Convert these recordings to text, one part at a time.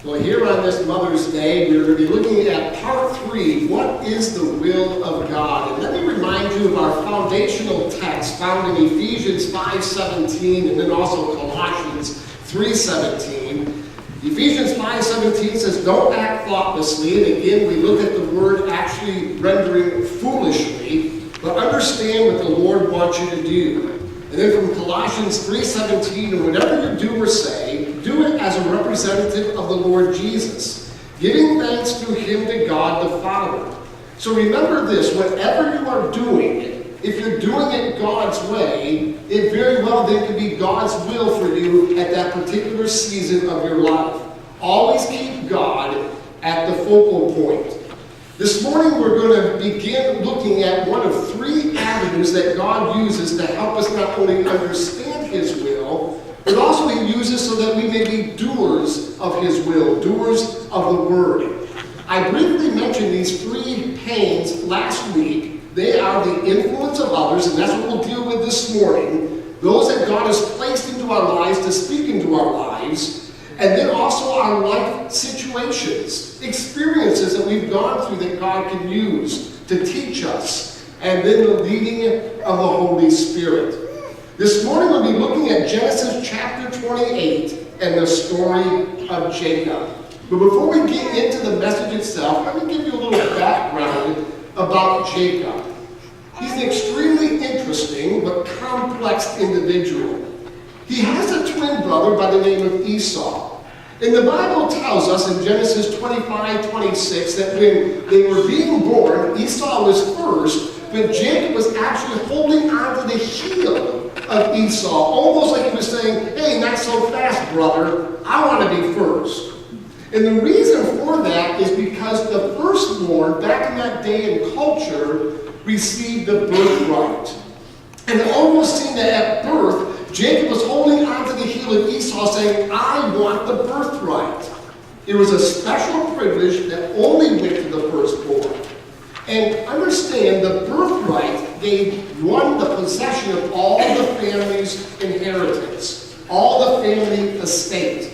Well, here on this Mother's Day, we're going to be looking at part 3, what is the will of God? And let me remind you of our foundational text found in Ephesians 5:17 and then also Colossians 3:17. Ephesians 5:17 says, don't act thoughtlessly, and again we look at the word actually rendering foolishly, but understand what the Lord wants you to do. And then from Colossians 3:17, and whatever you do or say, do it as a representative of the Lord Jesus, giving thanks through him to God the Father. So remember this, whatever you are doing, if you're doing it God's way, it very well then could be God's will for you at that particular season of your life. Always keep God at the focal point. This morning we're going to begin looking at one of 3 avenues that God uses to help us not only understand his will, but also he uses so that we may be doers of his will, doers of the word. I briefly mentioned these 3 pains last week. They are the influence of others, and that's what we'll deal with this morning. Those that God has placed into our lives to speak into our lives. And then also our life situations, experiences that we've gone through that God can use to teach us. And then the leading of the Holy Spirit. This morning we'll be looking at Genesis chapter 28 and the story of Jacob. But before we get into the message itself, let me give you a little background about Jacob. He's an extremely interesting but complex individual. He has a twin brother by the name of Esau. And the Bible tells us in Genesis 25:26 that when they were being born, Esau was first, but Jacob was actually holding on to the heel of Esau, almost like he was saying, hey, not so fast, brother. I want to be first. And the reason for that is because the firstborn, back in that day and culture, received the birthright. And it almost seemed that at birth, Jacob was holding on to the heel of Esau saying, I want the birthright. It was a special privilege that only went to the firstborn. And understand, the birthright gave one the possession of all the family's inheritance, all the family estate.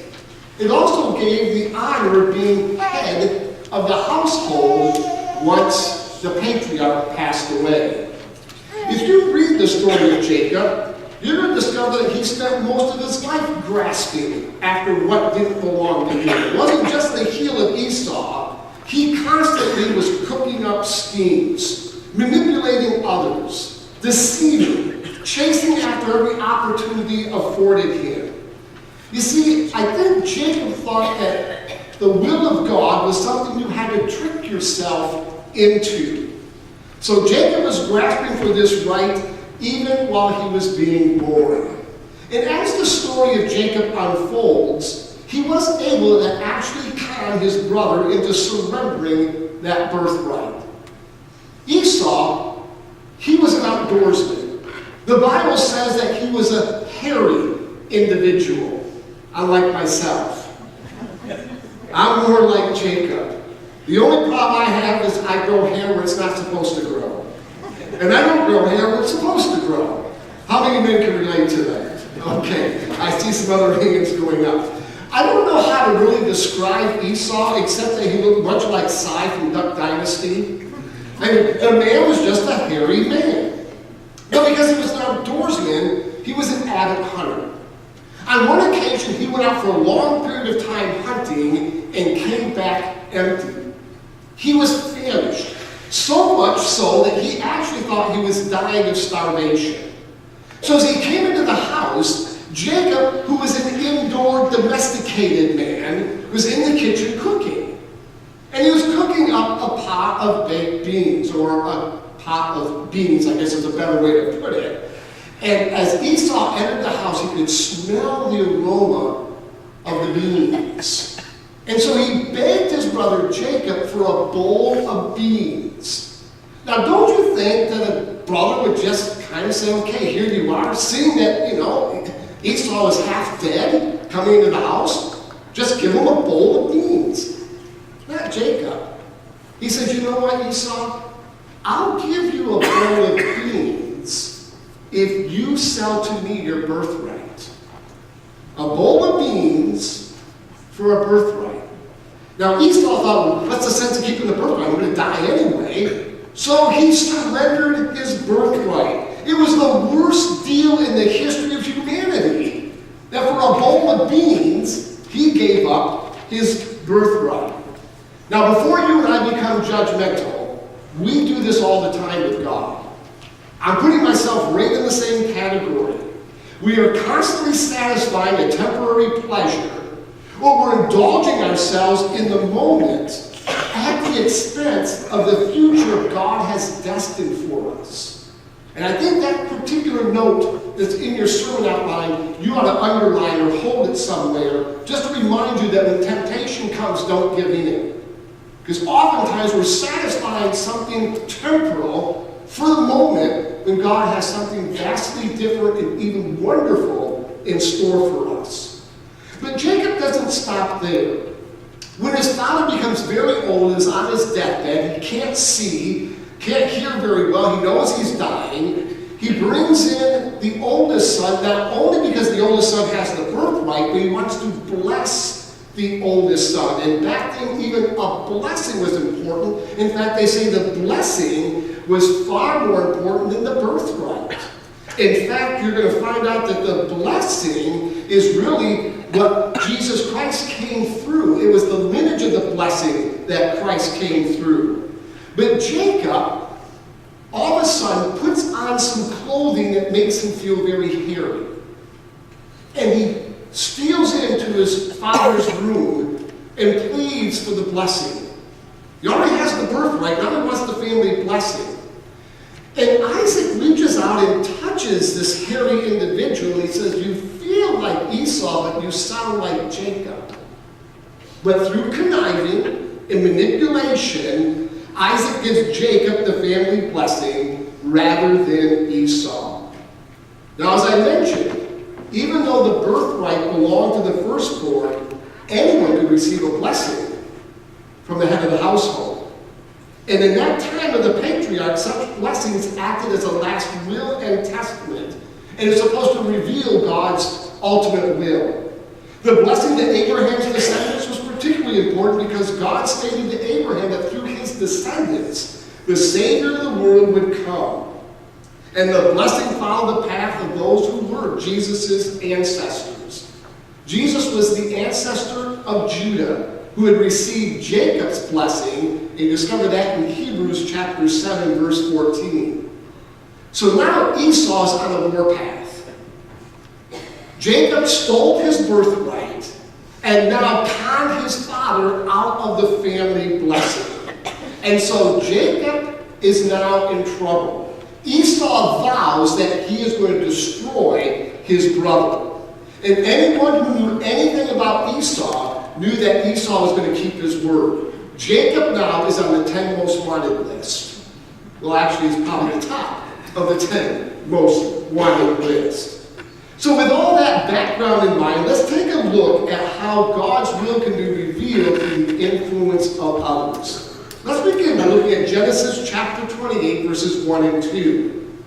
It also gave the honor of being head of the household once the patriarch passed away. If you read the story of Jacob, you're going to discover that he spent most of his life grasping after what didn't belong to him. It wasn't just the heel of Esau. He constantly was cooking up schemes, manipulating others, deceiving, chasing after every opportunity afforded him. You see, I think Jacob thought that the will of God was something you had to trick yourself into. So Jacob was grasping for this right even while he was being born. And as the story of Jacob unfolds, he was able to actually con his brother into surrendering that birthright. Esau, he was an outdoorsman. The Bible says that he was a hairy individual, unlike myself. I'm more like Jacob. The only problem I have is I grow hair where it's not supposed to grow. And I don't grow hair where it's supposed to grow. How many men can relate to that? Okay, I see some other hands going up. I don't know how to really describe Esau except that he looked much like Cy from Duck Dynasty. I mean, the man was just a hairy man. But because he was an outdoorsman, he was an avid hunter. On one occasion, he went out for a long period of time hunting and came back empty. He was famished. So much so that he actually thought he was dying of starvation. So as he came into the house, Jacob, who was an indoor domesticated man, was in the kitchen cooking. And he was cooking up a pot of baked beans, or a pot of beans, I guess is a better way to put it. And as Esau entered the house, he could smell the aroma of the beans. And so he begged his brother Jacob for a bowl of beans. Now, don't you think that a brother would just kind of say, okay, here you are, seeing that, Esau is half dead coming into the house, just give him a bowl of beans. Not Jacob. He said, you know what, Esau? I'll give you a bowl of beans if you sell to me your birthright. A bowl of beans for a birthright. Now Esau thought, well, what's the sense of keeping the birthright? I'm going to die anyway. So he surrendered his birthright. It was the worst deal in the history of humanity. That for a bowl of beans, he gave up his birthright. Now before you and I become judgmental, we do this all the time with God. I'm putting myself right in the same category. We are constantly satisfying a temporary pleasure, or we're indulging ourselves in the moment at the expense of the future God has destined for us. And I think that particular note that's in your sermon outline, you ought to underline or hold it somewhere just to remind you that when temptation comes, don't give in. Because oftentimes we're satisfying something temporal for the moment when God has something vastly different and even wonderful in store for us. But Jacob doesn't stop there. When his father becomes very old, is on his deathbed, he can't see, can't hear very well, he knows he's dying, he brings in the oldest son, not only because the oldest son has the birthright, but he wants to bless the oldest son. And back then, even a blessing was important. In fact, they say the blessing was far more important than the birthright. In fact, you're going to find out that the blessing is really what Jesus Christ came through. It was the lineage of the blessing that Christ came through. But Jacob, all of a sudden, puts on some clothing that makes him feel very hairy. And he steals into his father's room and pleads for the blessing. He already has the birthright, now he wants the family blessing. And Isaac reaches out and touches this hairy individual, and he says, you feel like Esau, but you sound like Jacob. But through conniving and manipulation, Isaac gives Jacob the family blessing rather than Esau. Now, as I mentioned, even though the birthright belonged to the firstborn, anyone could receive a blessing from the head of the household. And in that time of the patriarch, such blessings acted as a last will and testament, and it's supposed to reveal God's ultimate will. The blessing to Abraham's descendants was particularly important because God stated to Abraham that through his descendants, the Savior of the world would come. And the blessing followed the path of those who were Jesus' ancestors. Jesus was the ancestor of Judah, who had received Jacob's blessing, and you discover that in Hebrews chapter 7, verse 14. So now Esau's on a warpath. Jacob stole his birthright, and now conned his father out of the family blessing. And so Jacob is now in trouble. Esau vows that he is going to destroy his brother. And anyone who knew anything about Esau knew that Esau was going to keep his word. Jacob now is on the 10 most wanted list. Well, actually, he's probably the top of the 10 most wanted list. So with all that background in mind, let's take a look at how God's will can be revealed through the influence of others. Let's begin by looking at Genesis chapter 28, verses 1 and 2.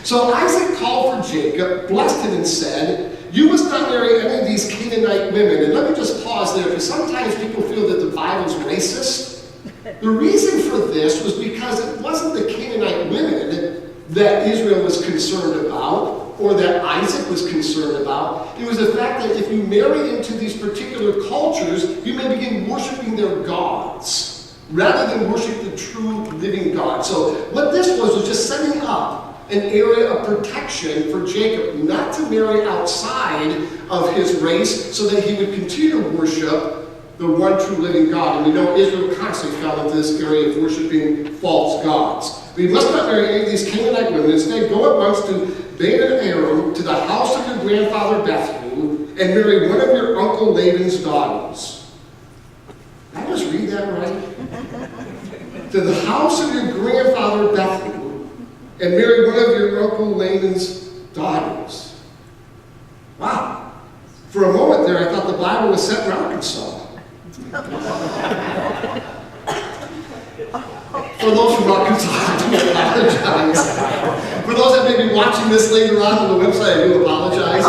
So Isaac called for Jacob, blessed him, and said, you must not marry any of these Canaanite women. And let me just pause there, because sometimes people feel that the Bible's racist. The reason for this was because it wasn't the Canaanite women that Israel was concerned about, or that Isaac was concerned about. It was the fact that if you marry into these particular cultures, you may begin worshiping their gods, rather than worship the true living God. So what this was just setting up an area of protection for Jacob, not to marry outside of his race so that he would continue to worship the one true living God. And we know Israel constantly fell into this area of worshiping false gods. But you must not marry any of these Canaanite women. Instead, go at once to Padan-aram, to the house of your grandfather Bethuel, and marry one of your uncle Laban's daughters. Did I just read that right? To the house of your grandfather Bethuel, and marry one of your uncle Laban's daughters. Wow. For a moment there, I thought the Bible was set in Arkansas. For those from Arkansas, I do apologize. For those that may be watching this later on the website, I do apologize.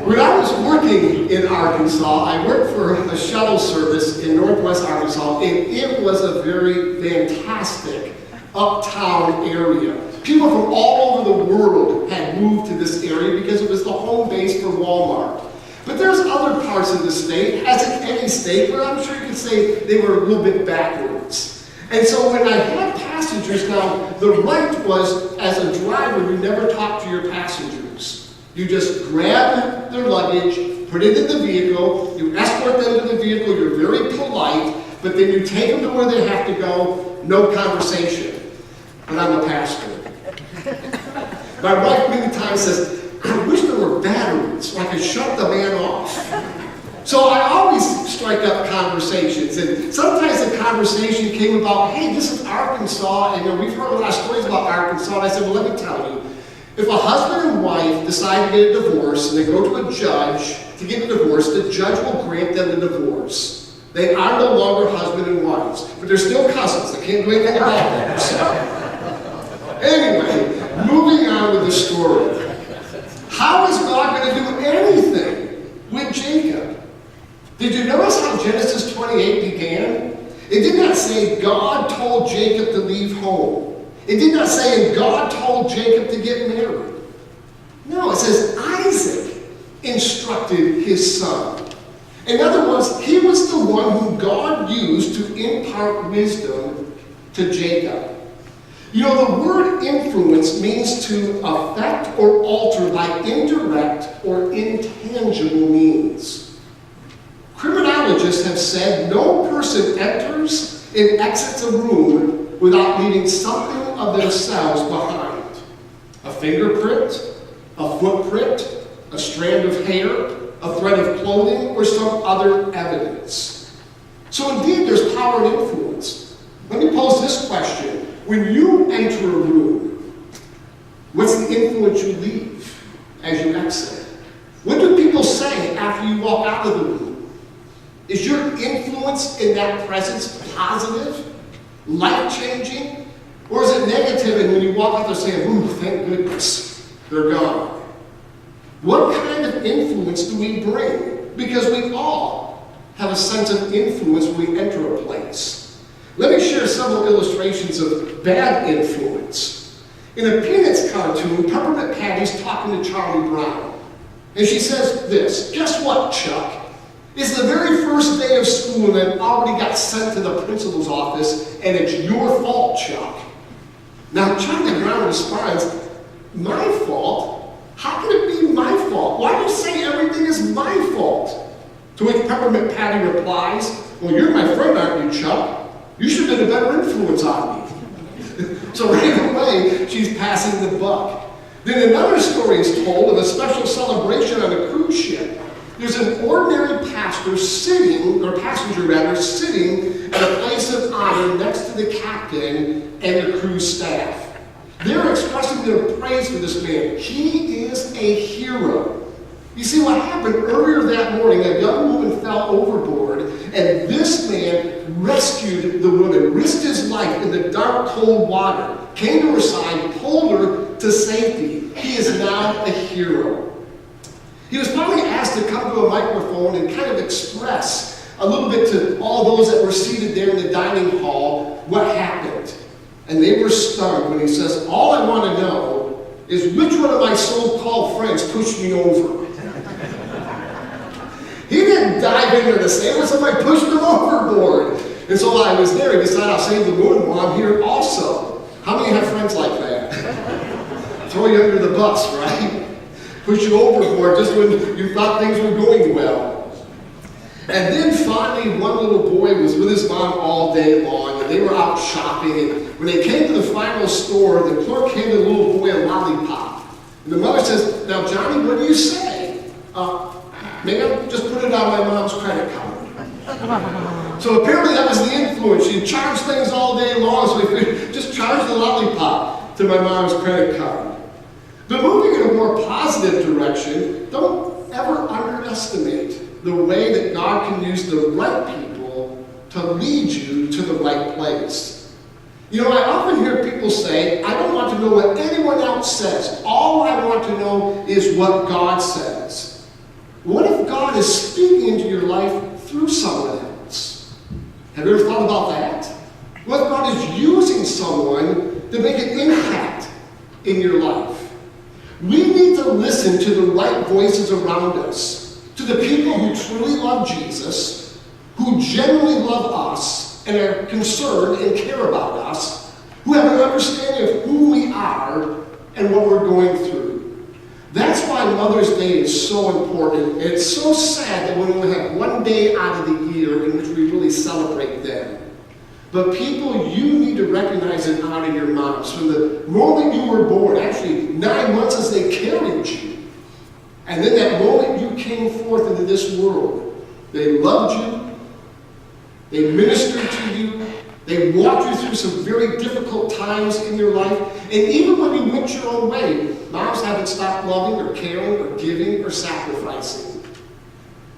When I was working in Arkansas, I worked for a shuttle service in Northwest Arkansas, and it was a very fantastic uptown area. People from all over the world had moved to this area because it was the home base for Walmart. But there's other parts of the state, as in any state, where I'm sure you could say they were a little bit backwards. And so when I had passengers, now the right was, as a driver, you never talk to your passengers. You just grab their luggage, put it in the vehicle, you escort them to the vehicle, you're very polite, but then you take them to where they have to go, no conversation. But I'm a pastor. My wife many times says, I wish there were batteries so I could shut the man off. So I always strike up conversations, and sometimes the conversation came about, hey, this is Arkansas, and we've heard a lot of stories about Arkansas, and I said, well, let me tell you, if a husband and wife decide to get a divorce, and they go to a judge to get a divorce, the judge will grant them the divorce. They are no longer husband and wives, but they're still cousins. They can't do anything about that. So, anyway, moving on with the story. How is God going to do anything with Jacob? Did you notice how Genesis 28 began? It did not say God told Jacob to leave home. It did not say, and God told Jacob to get married. No, it says Isaac instructed his son. In other words, he was the one whom God used to impart wisdom to Jacob. You know, the word influence means to affect or alter by indirect or intangible means. Criminologists have said no person enters and exits a room without leaving something of themselves behind. A fingerprint, a footprint, a strand of hair, a thread of clothing, or some other evidence. So indeed, there's power and influence. Let me pose this question. When you enter a room, what's the influence you leave as you exit? What do people say after you walk out of the room? Is your influence in that presence positive, life-changing, or is it negative and when you walk out there saying, ooh, thank goodness, they're gone? What kind of influence do we bring? Because we all have a sense of influence when we enter a place. Let me share several illustrations of bad influence. In a Peanuts cartoon, Peppermint Patty's talking to Charlie Brown. And she says this, guess what, Chuck? It's the very first day of school and I've already got sent to the principal's office, and it's your fault, Chuck. Now Charlie Brown responds, my fault? How can it be my fault? Why do you say everything is my fault? To which Peppermint Patty replies, well, you're my friend, aren't you, Chuck? You should have been a better influence on me. So right away, she's passing the buck. Then another story is told of a special celebration on a cruise ship. There's an ordinary pastor sitting, or passenger rather, sitting at a place of honor next to the captain and the cruise staff. They're expressing their praise for this man. He is a hero. You see, what happened earlier that morning, a young woman fell overboard, and this man rescued the woman, risked his life in the dark, cold water, came to her side, pulled her to safety. He is now a hero. He was finally asked to come to a microphone and kind of express a little bit to all those that were seated there in the dining hall what happened. And they were stunned when he says, all I want to know is which one of my so-called friends pushed me over. He didn't dive in there to say, well, somebody pushed him overboard. And so while I was there, he decided I'll save the moon while I'm here also. How many have friends like that? Throw you under the bus, right? Push you overboard just when you thought things were going well. And then finally, one little boy was with his mom all day long, and they were out shopping. And when they came to the final store, the clerk handed the little boy a lollipop. And the mother says, now, Johnny, what do you say? Ma'am, just put it on my mom's credit card. So apparently that was the influence. She charged things all day long, so we could just charge the lollipop to my mom's credit card. But moving in a more positive direction, don't ever underestimate the way that God can use the right people to lead you to the right place. You know, I often hear people say, I don't want to know what anyone else says. All I want to know is what God says. What if God is speaking into your life through someone else? Have you ever thought about that? What if God is using someone to make an impact in your life? We need to listen to the right voices around us, to the people who truly love Jesus, who genuinely love us and are concerned and care about us, who have an understanding of who we are and what we're going through. That's why Mother's Day is so important. And it's so sad that we only have one day out of the year in which we really celebrate them. But people, you need to recognize and honor your moms. From the moment you were born, actually 9 months as they carried you, and then that moment you came forth into this world, they loved you, they ministered to you, they walked you through some very difficult times in your life, and even when you went your own way, moms haven't stopped loving or caring or giving or sacrificing.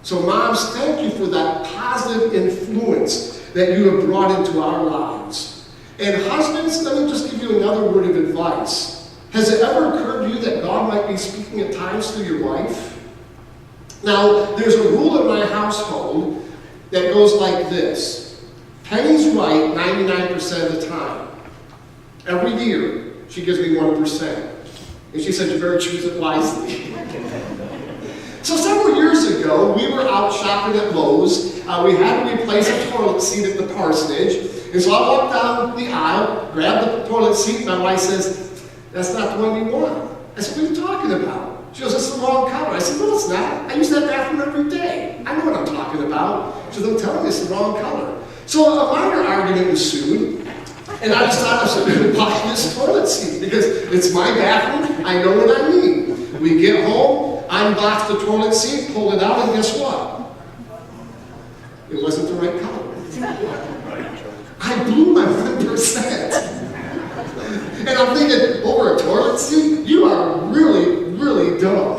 So moms, thank you for that positive influence that you have brought into our lives. And husbands, let me just give you another word of advice. Has it ever occurred to you that God might be speaking at times through your wife? Now, there's a rule in my household that goes like this. Penny's right 99% of the time. Every year, she gives me 1%. And she said, you better choose it wisely. So several years ago, we were out shopping at Lowe's. We had to replace a toilet seat at the parsonage. And so I walked down the aisle, grabbed the toilet seat. My wife says, that's not the one you want. I said, what are you talking about? She goes, that's the wrong color. I said, no, it's not. I use that bathroom every day. I know what I'm talking about. She said, I'm telling you, it's the wrong color. So a minor argument ensued, and I decided I should buy this toilet seat because it's my bathroom, I know what I need. We get home, unbox the toilet seat, pull it out, and guess what? It wasn't the right color. I blew my 1%. And I'm thinking, over a toilet seat? You are really, really dumb.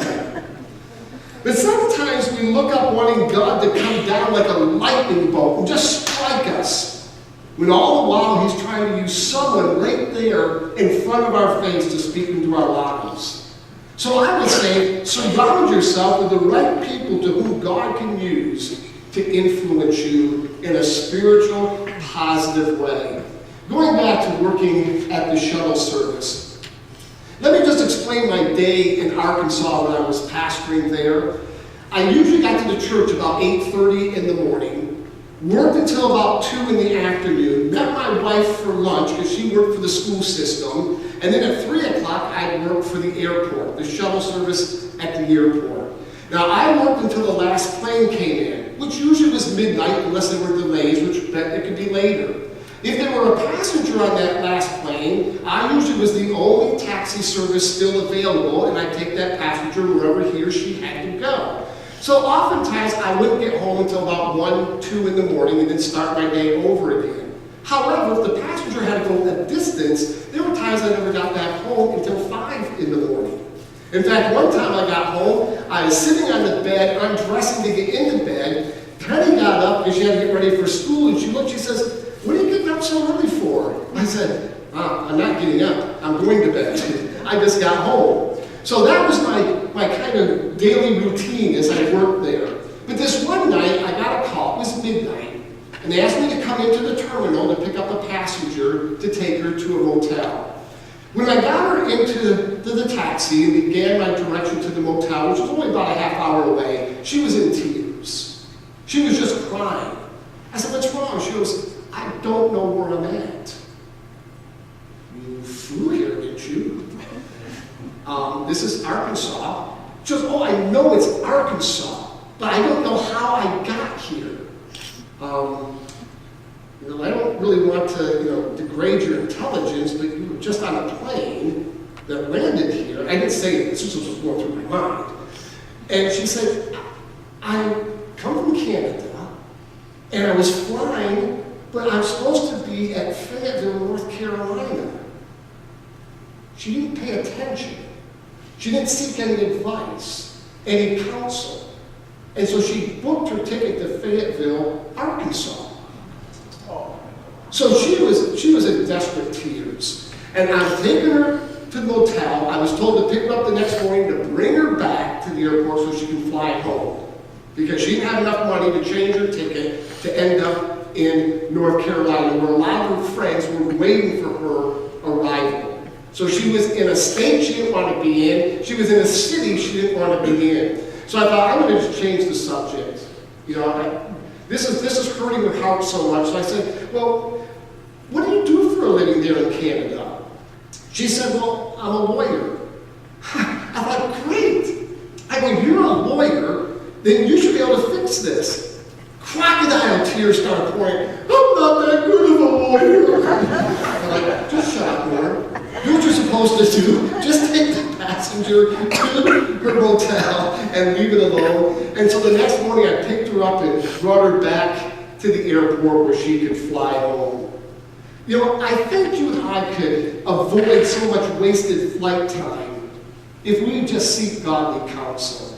But sometimes we look up wanting God to come down like a lightning bolt and just strike us, when all the while he's trying to use someone right there in front of our face to speak into our lives. So I would say, surround yourself with the right people to whom God can use to influence you in a spiritual, positive way. Going back to working at the shuttle service, let me just explain my day in Arkansas when I was pastoring there. I usually got to the church about 8:30 in the morning, worked until about 2 in the afternoon, met my wife for lunch because she worked for the school system, and then at 3 o'clock I'd work for the airport, the shuttle service at the airport. Now I worked until the last plane came in, which usually was midnight unless there were delays, which it could be later. If there were a passenger on that last plane, I usually was the only taxi service still available, and I'd take that passenger wherever he or she had to go. So oftentimes I wouldn't get home until about 1, 2 in the morning and then start my day over again. However, if the passenger had to go a distance, there were times I never got back home until 5 in the morning. In fact, one time I got home, I was sitting on the bed, undressing to get into bed. Penny got up because she had to get ready for school, and she looked, she says, what are you getting up so early for? I said, I'm not getting up. I'm going to bed. I just got home. So that was my kind of daily routine as I worked there. But this one night, I got a call. It was midnight. And they asked me to come into the terminal to pick up a passenger to take her to a motel. When I got her into the taxi and began my direction to the motel, which was only about a half hour away, she was in tears. She was just crying. I said, what's wrong? She goes, I don't know where I'm at. You flew here, didn't you? This is Arkansas. She goes, oh, I know it's Arkansas, but I don't know how I got here. I don't really want to, degrade your intelligence, but you were just on a plane that landed here. I didn't say it. This was just going through my mind. And she said, I come from Canada, and I was flying, but I'm supposed to be at Fayetteville, North Carolina. She didn't pay attention. She didn't seek any advice, any counsel. And so she booked her ticket to Fayetteville, Arkansas. So she was in desperate tears. And I'm taking her to the motel. I was told to pick her up the next morning to bring her back to the airport so she can fly home. because she didn't have enough money to change her ticket to end up in North Carolina, where a lot of her friends were waiting for her arrival. So she was in a state she didn't want to be in. She was in a city she didn't want to be in. So I thought, I'm going to just change the subject. This is hurting her heart so much. So I said, well, what do you do for a living there in Canada? She said, well, I'm a lawyer. I thought, great. I go, you're a lawyer, then you should be able to fix this. Crocodile tears started pouring. I'm not that good of a lawyer. I'm like, just shut up, Lauren. Do what you're supposed to do. Just take the passenger to her motel and leave it alone. And so the next morning I picked her up and brought her back to the airport where she could fly home. I think you and I could avoid so much wasted flight time if we just seek godly counsel.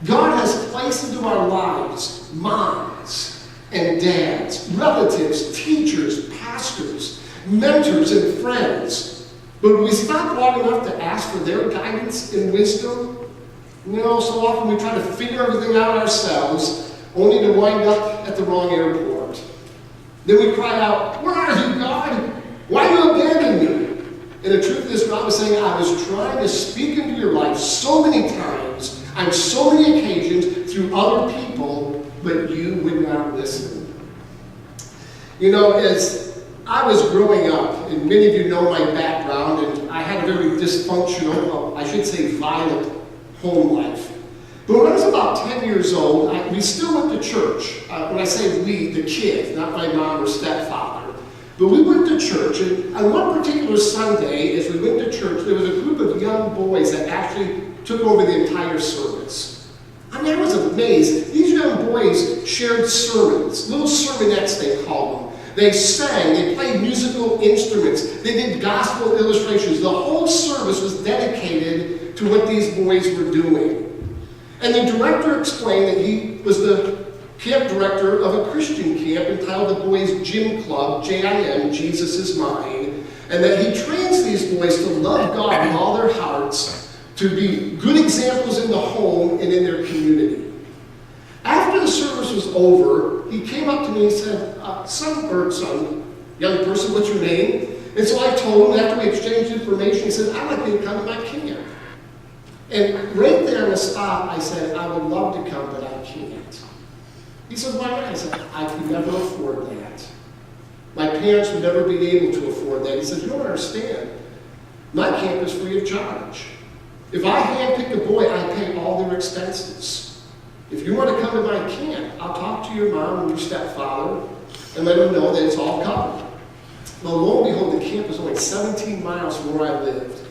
God has placed into our lives moms and dads, relatives, teachers, pastors, mentors, and friends. But we stop long enough to ask for their guidance and wisdom. So often we try to figure everything out ourselves, only to wind up at the wrong airport. Then we cry out, where are you, God? Why you abandon me? And the truth is, God was saying, I was trying to speak into your life so many times, on so many occasions, through other people, but you would not listen. As I was growing up, and many of you know my background, and I had a very dysfunctional, I should say violent, home life. But when I was about 10 years old, we still went to church. When I say we, the kids, not my mom or stepfather. But we went to church, and on one particular Sunday, as we went to church, there was a group of young boys that actually took over the entire service. I was amazed. These young boys shared sermons, little sermonettes they called them. They sang, they played musical instruments, they did gospel illustrations. The whole service was dedicated to what these boys were doing. And the director explained that he was the camp director of a Christian camp entitled the Boys Gym Club, J-I-M, Jesus is Mine, and that he trains these boys to love God with all their hearts, to be good examples in the home and in their community. After the service was over, he came up to me and said, son, young person, what's your name? And so I told him, after we exchanged information, he said, I'd like you to come to my camp. And right there on the spot, I said, I would love to come, but I can't. He said, why not? I said, I could never afford that. My parents would never be able to afford that. He said, you don't understand. My camp is free of charge. If I handpick a boy, I pay all their expenses. If you want to come to my camp, I'll talk to your mom and your stepfather and let them know that it's all covered. Well, lo and behold, the camp is only 17 miles from where I lived.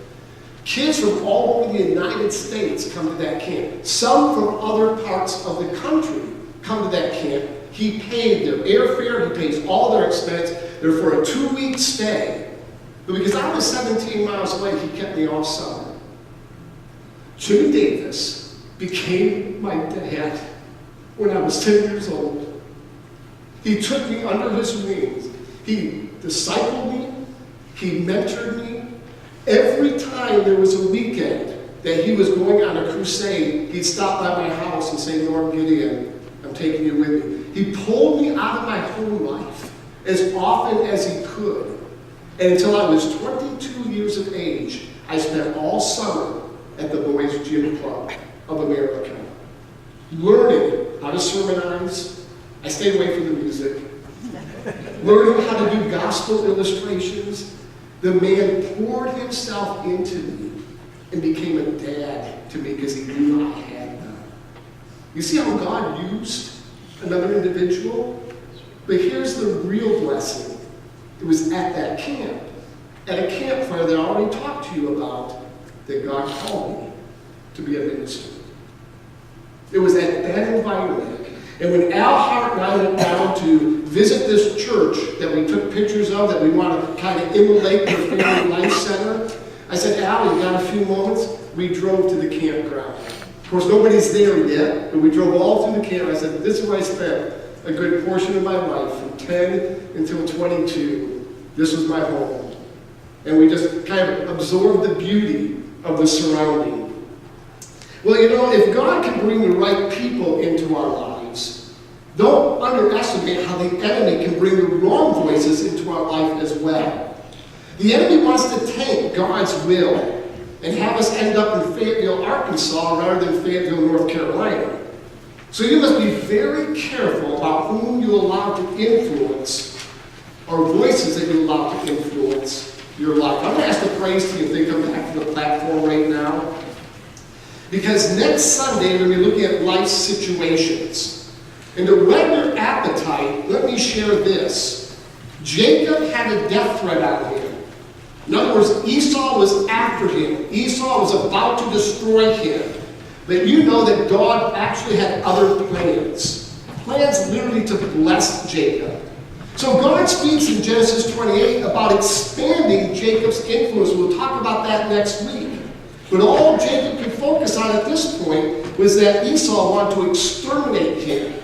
Kids from all over the United States come to that camp. Some from other parts of the country come to that camp. He paid their airfare, he pays all their expense. They're for a 2-week stay. But because I was 17 miles away, he kept me all summer. Jimmy Davis became my dad when I was 10 years old. He took me under his wings. He discipled me. He mentored me. Every time there was a weekend that he was going on a crusade, he'd stop by my house and say, Lord Gideon, I'm taking you with me. He pulled me out of my home life as often as he could. And until I was 22 years of age, I spent all summer at the Boys Gym Club of America, learning how to sermonize. I stayed away from the music. Learning how to do gospel illustrations. The man poured himself into me and became a dad to me because he knew I had none. You see how God used another individual? But here's the real blessing. It was at that camp, at a campfire that I already talked to you about, that God called me to be a minister. It was at that environment. And when Al Hart and I went down to visit this church that we took pictures of, that we want to kind of emulate their Family Life Center, I said, Al, you got a few moments? We drove to the campground. Of course, nobody's there yet, but we drove all through the camp. I said, this is where I spent a good portion of my life, from 10 until 22. This was my home. And we just kind of absorbed the beauty of the surrounding. Well, if God can bring the right people into our lives, don't underestimate how the enemy can bring the wrong voices into our life as well. The enemy wants to take God's will and have us end up in Fayetteville, Arkansas, rather than Fayetteville, North Carolina. So you must be very careful about whom you allow to influence, or voices that you allow to influence your life. I'm going to ask the praise team if they come back to the platform right now. Because next Sunday, we're going to be looking at life situations. And to whet your appetite, let me share this. Jacob had a death threat on him. In other words, Esau was after him. Esau was about to destroy him. But you know that God actually had other plans. Plans literally to bless Jacob. So God speaks in Genesis 28 about expanding Jacob's influence. We'll talk about that next week. But all Jacob could focus on at this point was that Esau wanted to exterminate him.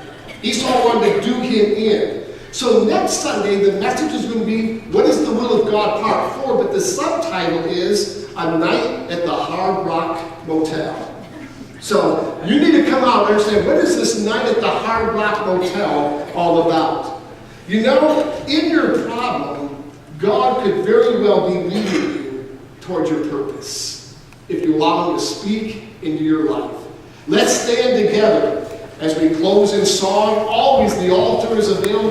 Esau wanted to do him in. So next Sunday, the message is going to be, what is the will of God, part 4, but the subtitle is A Night at the Hard Rock Motel. So you need to come out and understand, what is this Night at the Hard Rock Motel all about? In your problem, God could very well be leading you towards your purpose, if you allow him to speak into your life. Let's stand together as we close in song. Always the altar is available.